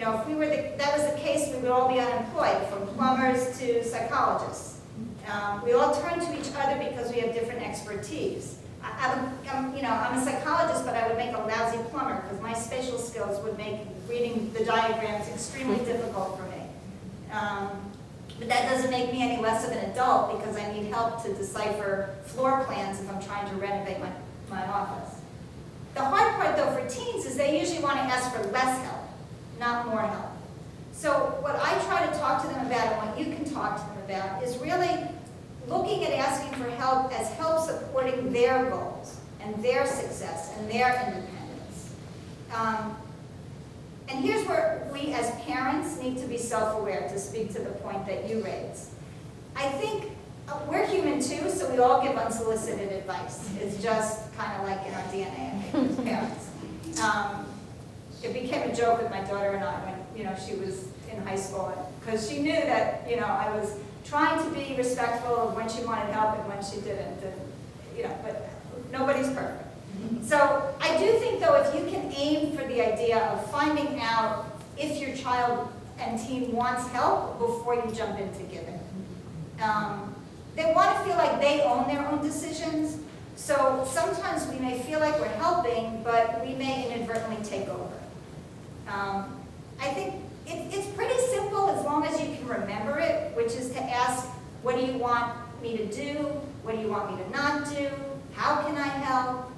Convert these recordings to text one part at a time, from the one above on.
know, if we were that was the case, we would all be unemployed, from plumbers to psychologists. We all turn to each other because we have different expertise. I'm a psychologist, but I would make a lousy plumber because my spatial skills would make reading the diagrams extremely difficult for me. But that doesn't make me any less of an adult because I need help to decipher floor plans if I'm trying to renovate my office. The hard part, though, for teens is they usually want to ask for less help, not more help. So what I try to talk to them about, and what you can talk to them about, is really looking at asking for help as help supporting their goals and their success and their independence. And here's where we as parents need to be self-aware, to speak to the point that you raised. I think we're human too, so we all give unsolicited advice. It's just kind of like in our DNA, I think, as parents. It became a joke with my daughter and I when she was in high school, because she knew that I was trying to be respectful of when she wanted help and when she didn't, and but nobody's perfect. So I do think, though, if you can aim for the idea of finding out if your child and teen wants help before you jump into giving. They want to feel like they own their own decisions, so sometimes we may feel like we're helping, but we may inadvertently take over. I think it's pretty simple as long as you can remember it, which is to ask, what do you want me to do? What do you want me to not do? How can I help?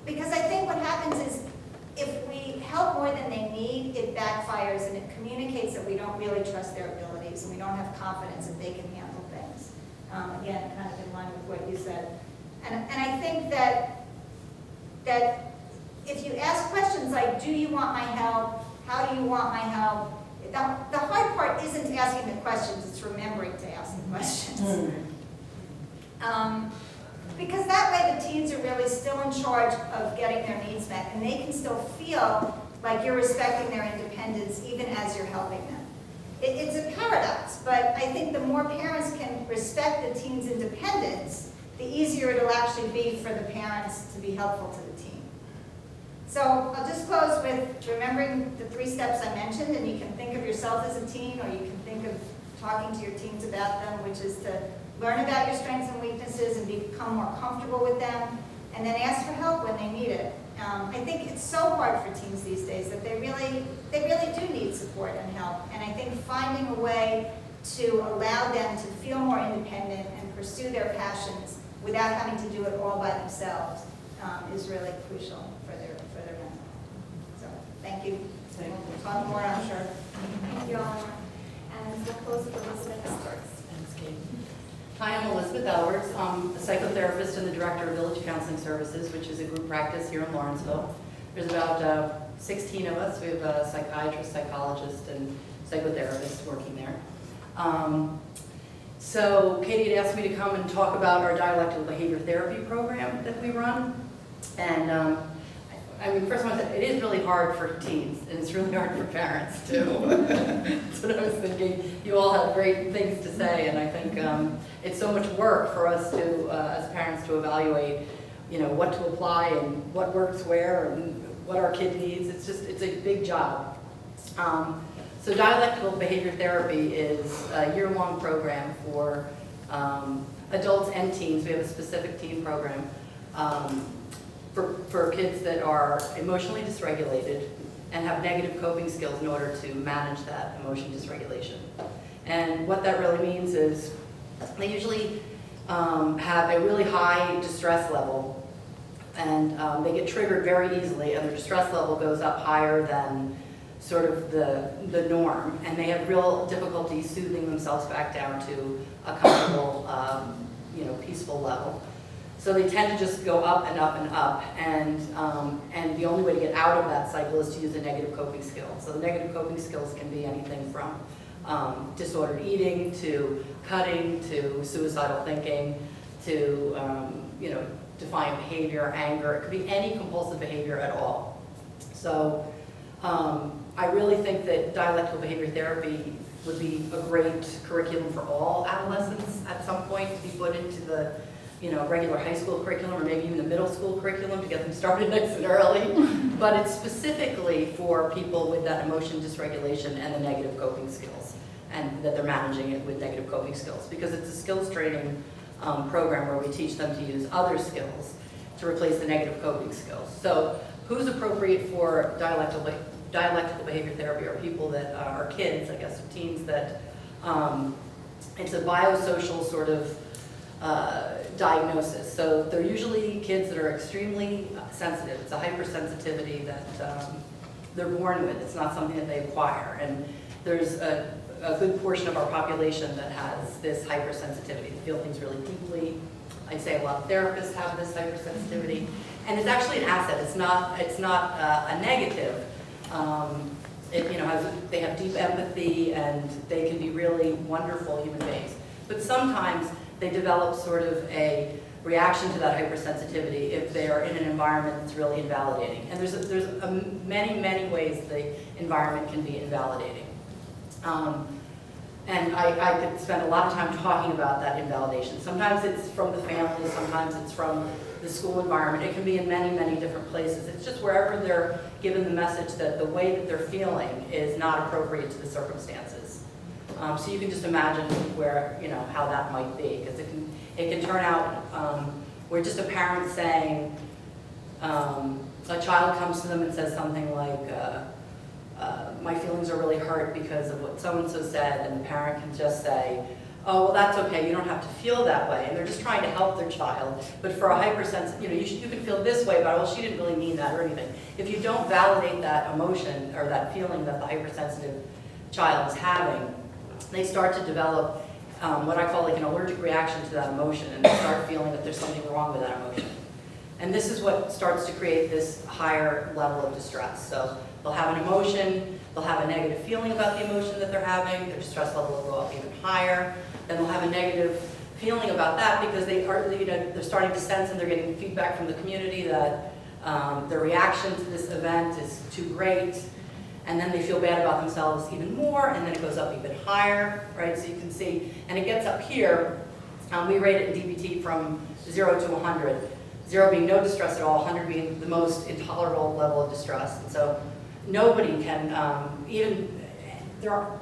Because I think what happens is if we help more than they need, it backfires and it communicates that we don't really trust their abilities and we don't have confidence that they can handle things. Again, kind of in line with what you said. And I think that if you ask questions like, do you want my help? How do you want my help? The hard part isn't asking the questions, it's remembering to ask the questions. Because that way the teens are really still in charge of getting their needs met, and they can still feel like you're respecting their independence even as you're helping them. It's a paradox, but I think the more parents can respect the teen's independence, the easier it'll actually be for the parents to be helpful to the teen. So I'll just close with remembering the 3 steps I mentioned, and you can think of yourself as a teen, or you can think of talking to your teens about them, which is to learn about your strengths and weaknesses and become more comfortable with them, and then ask for help when they need it. I think it's so hard for teens these days that they really do need support and help, and I think finding a way to allow them to feel more independent and pursue their passions without having to do it all by themselves is really crucial for their mental health. So thank you. We'll talk more, I'm sure. Thank you, Elinor. And we'll close with Elizabeth Alberts. Thanks, Kate. Hi, I'm Elizabeth Alberts. I'm a psychotherapist and the director of Village Counseling Services, which is a group practice here in Lawrenceville. There's about 16 of us. We have a psychiatrist, psychologist, and psychotherapist working there. So Katie had asked me to come and talk about our dialectical behavior therapy program that we run. And I mean, first of all, it is really hard for teens, and it's really hard for parents too. That's what I was thinking. You all have great things to say, and I think it's so much work for us to, as parents, to evaluate, what to apply and what works where and what our kid needs. It's a big job. So dialectical behavior therapy is a year-long program for adults and teens. We have a specific teen program. For kids that are emotionally dysregulated and have negative coping skills in order to manage that emotion dysregulation. And what that really means is they usually have a really high distress level, and they get triggered very easily, and their distress level goes up higher than sort of the norm, and they have real difficulty soothing themselves back down to a comfortable, peaceful level. So they tend to just go up and up and up, and the only way to get out of that cycle is to use a negative coping skill. So the negative coping skills can be anything from disordered eating to cutting to suicidal thinking to defiant behavior, anger. It could be any compulsive behavior at all. So I really think that dialectical behavior therapy would be a great curriculum for all adolescents at some point to be put into the regular high school curriculum or maybe even the middle school curriculum to get them started nice and early. But it's specifically for people with that emotion dysregulation and the negative coping skills, and that they're managing it with negative coping skills, because it's a skills training program where we teach them to use other skills to replace the negative coping skills. So who's appropriate for dialectical behavior therapy are people that are kids, I guess, or teens that it's a biosocial sort of diagnosis. So they're usually kids that are extremely sensitive. It's a hypersensitivity that they're born with. It's not something that they acquire. And there's a good portion of our population that has this hypersensitivity. They feel things really deeply. I'd say a lot of therapists have this hypersensitivity. And it's actually an asset. It's not a negative. They have deep empathy and they can be really wonderful human beings. But sometimes they develop sort of a reaction to that hypersensitivity if they are in an environment that's really invalidating. And there's many, many ways the environment can be invalidating. And I could spend a lot of time talking about that invalidation. Sometimes it's from the family, sometimes it's from the school environment. It can be in many, many different places. It's just wherever they're given the message that the way that they're feeling is not appropriate to the circumstances. So you can just imagine where, how that might be, because it can turn out where just a parent saying, a child comes to them and says something like, my feelings are really hurt because of what so-and-so said, and the parent can just say, oh, well, that's okay, you don't have to feel that way. And they're just trying to help their child. But for a hypersensitive, you can feel this way, but well, she didn't really mean that or anything. If you don't validate that emotion or that feeling that the hypersensitive child is having, they start to develop what I call like an allergic reaction to that emotion, and they start feeling that there's something wrong with that emotion. And this is what starts to create this higher level of distress. So they'll have an emotion, they'll have a negative feeling about the emotion that they're having, their distress level will go up even higher, then they'll have a negative feeling about that because they're starting to sense and they're getting feedback from the community that their reaction to this event is too great, and then they feel bad about themselves even more, and then it goes up even higher, right? So you can see, and it gets up here, we rate it in DBT from 0 to 100. 0 being no distress at all, 100 being the most intolerable level of distress. And so nobody can,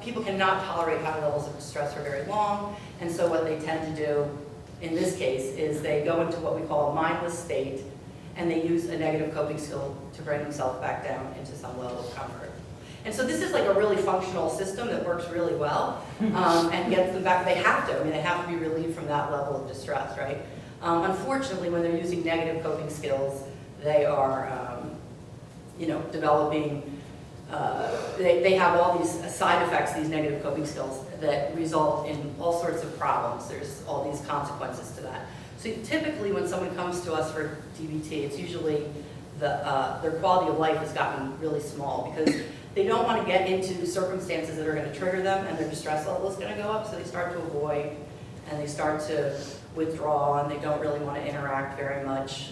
people cannot tolerate high levels of distress for very long. And so what they tend to do in this case is they go into what we call a mindless state, and they use a negative coping skill to bring themselves back down into some level of comfort. And so this is like a really functional system that works really well and gets them back. They have to. They have to be relieved from that level of distress, right? Unfortunately, when they're using negative coping skills, they are, developing, they have all these side effects, these negative coping skills, that result in all sorts of problems. There's all these consequences to that. So typically when someone comes to us for DBT, it's usually their quality of life has gotten really small because they don't want to get into circumstances that are going to trigger them, and their distress level is going to go up, so they start to avoid and they start to withdraw, and they don't really want to interact very much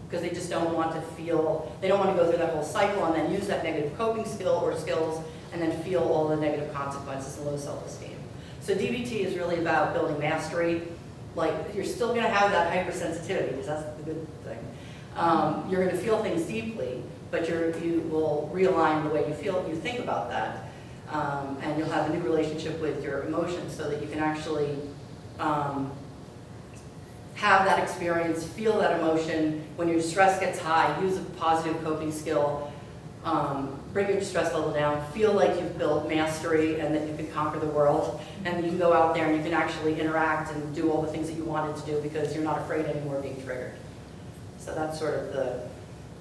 because they just don't want to feel, they don't want to go through that whole cycle and then use that negative coping skill or skills and then feel all the negative consequences and low self-esteem. So DBT is really about building mastery. Like, you're still going to have that hypersensitivity, because that's the good thing. You're going to feel things deeply, but you will realign the way you think about that. And you'll have a new relationship with your emotions so that you can actually have that experience, feel that emotion. When your stress gets high, use a positive coping skill, bring your stress level down, feel like you've built mastery and that you can conquer the world, and you can go out there and you can actually interact and do all the things that you wanted to do because you're not afraid anymore of being triggered. So that's sort of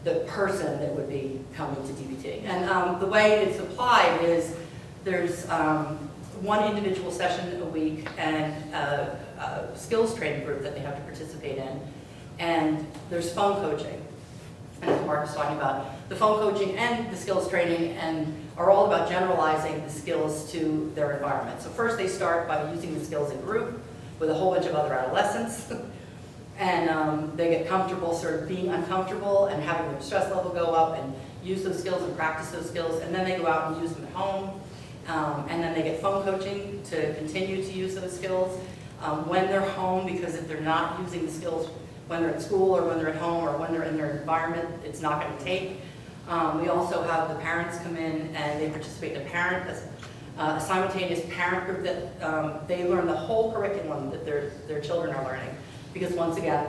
the person that would be coming to DBT. And the way it's applied is there's one individual session a week and a skills training group that they have to participate in. And there's phone coaching. And as Mark was talking about, the phone coaching and the skills training are all about generalizing the skills to their environment. So first they start by using the skills in group with a whole bunch of other adolescents. And they get comfortable sort of being uncomfortable and having their stress level go up and use those skills and practice those skills. And then they go out and use them at home. And then they get phone coaching to continue to use those skills. when they're home, because if they're not using the skills when they're at school or when they're at home or when they're in their environment, it's not going to take. We also have the parents come in and they participate in a simultaneous parent group that they learn the whole curriculum that their children are learning. Because once again,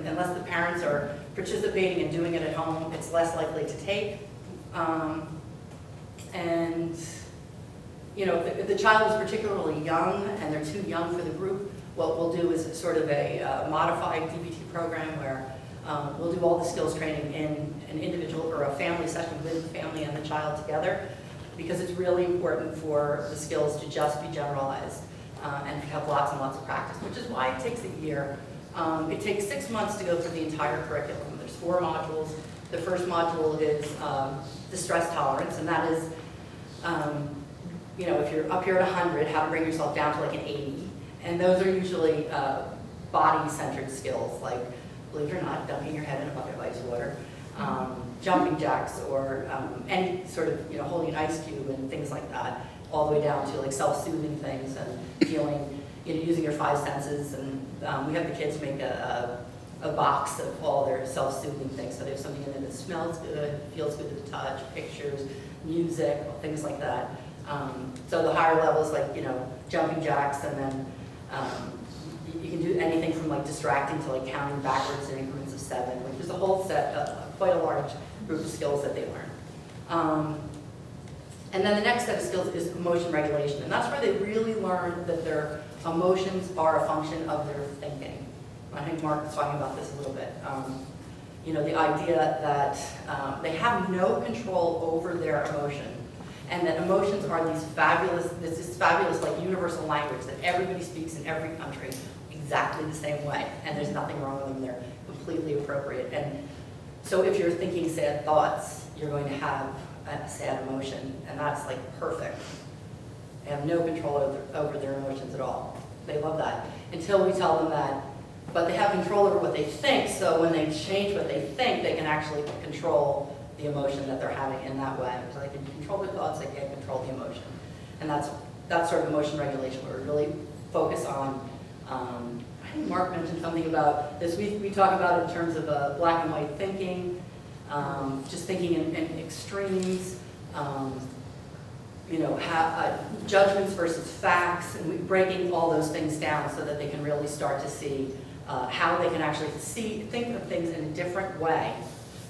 unless the parents are participating and doing it at home, it's less likely to take. And you know, if the child is particularly young and they're too young for the group, what we'll do is sort of a modified DBT program where we'll do all the skills training in an individual or a family session with the family and the child together, because it's really important for the skills to just be generalized and have lots and lots of practice, which is why it takes a year. It takes 6 months to go through the entire curriculum. There's 4 modules. The first module is distress tolerance, and that is, you know, if you're up here at 100, how to bring yourself down to like an 80. And those are usually body-centered skills, like, believe it or not, dunking your head in a bucket of ice water, jumping jacks, or any sort of, you know, holding an ice cube and things like that, all the way down to like self-soothing things and feeling, you know, using your 5 senses. And we have the kids make a box of all their self-soothing things. So they have something in there that smells good, feels good to the touch, pictures, music, things like that. So the higher levels, like, you know, jumping jacks, and then you can do anything from like distracting to like counting backwards in increments of 7, which is a whole set of quite a large group of skills that they learn. And then the next set of skills is emotion regulation, and that's where they really learn that their emotions are a function of their thinking. I think Mark was talking about this a little bit. You know, the idea that they have no control over their emotion, and that emotions are this fabulous like universal language that everybody speaks in every country exactly the same way, and there's nothing wrong with them. They're completely appropriate. And so if you're thinking sad thoughts, you're going to have a sad emotion, and that's like perfect. They have no control over their emotions at all. They love that until we tell them that, but they have control over what they think, so when they change what they think, they can actually control the emotion that they're having in that way. So they can control their thoughts, they can't control the emotion. And that's sort of emotion regulation, where we really focus on, I think Mark mentioned something about this. We talk about it in terms of black and white thinking, just thinking in extremes, you know, judgments versus facts, and breaking all those things down so that they can really start to see how they can actually think of things in a different way,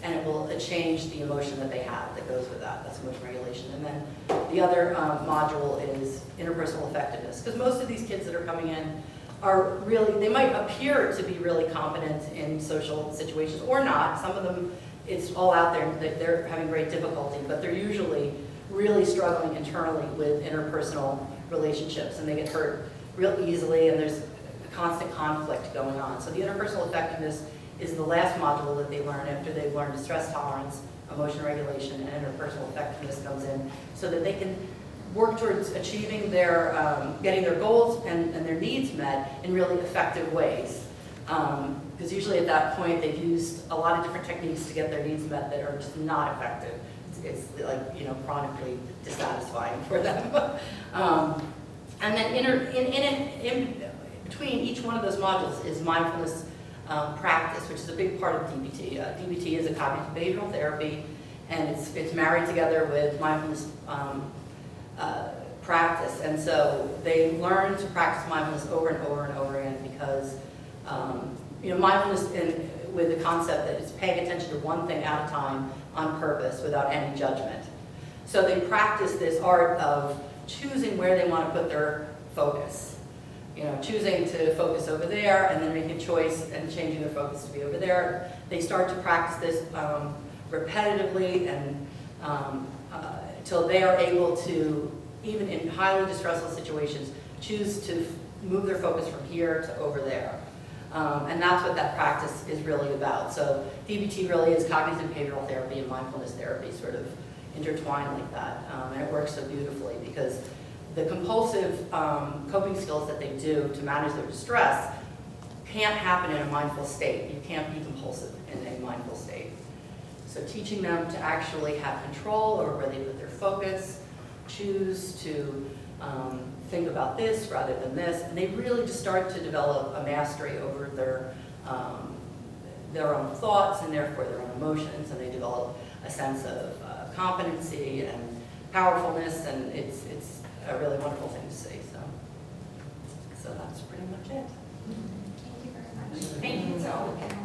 and it will change the emotion that they have that goes with that. That's emotion regulation. And then the other module is interpersonal effectiveness, because most of these kids that are coming in are really, they might appear to be really competent in social situations or not. Some of them, it's all out there, they're having great difficulty, but they're usually really struggling internally with interpersonal relationships, and they get hurt real easily, and there's a constant conflict going on. So the interpersonal effectiveness is the last module that they learn after they've learned stress tolerance, emotion regulation, and interpersonal effectiveness comes in, so that they can work towards achieving their, getting their goals and their needs met in really effective ways. Because usually at that point they've used a lot of different techniques to get their needs met that are just not effective. It's like, you know, chronically dissatisfying for them. And then in between each one of those modules is mindfulness practice, which is a big part of DBT. DBT is a cognitive behavioral therapy, and it's married together with mindfulness practice. And so they learn to practice mindfulness over and over and over again, because you know, mindfulness with the concept that it's paying attention to one thing at a time on purpose without any judgment. So they practice this art of choosing where they want to put their focus. You know, choosing to focus over there, and then making a choice and changing their focus to be over there. They start to practice this repetitively and until they are able to, even in highly distressful situations, choose to move their focus from here to over there. And that's what that practice is really about. So DBT really is cognitive behavioral therapy and mindfulness therapy sort of intertwined like that. And it works so beautifully, because the compulsive coping skills that they do to manage their distress can't happen in a mindful state. You can't be compulsive in a mindful state. So teaching them to actually have control over where they put their focus, choose to think about this rather than this, and they really just start to develop a mastery over their own thoughts and therefore their own emotions, and they develop a sense of competency and powerfulness, and it's a really wonderful thing to see. So that's pretty much it. Thank you very much. Thank you to all the panelists.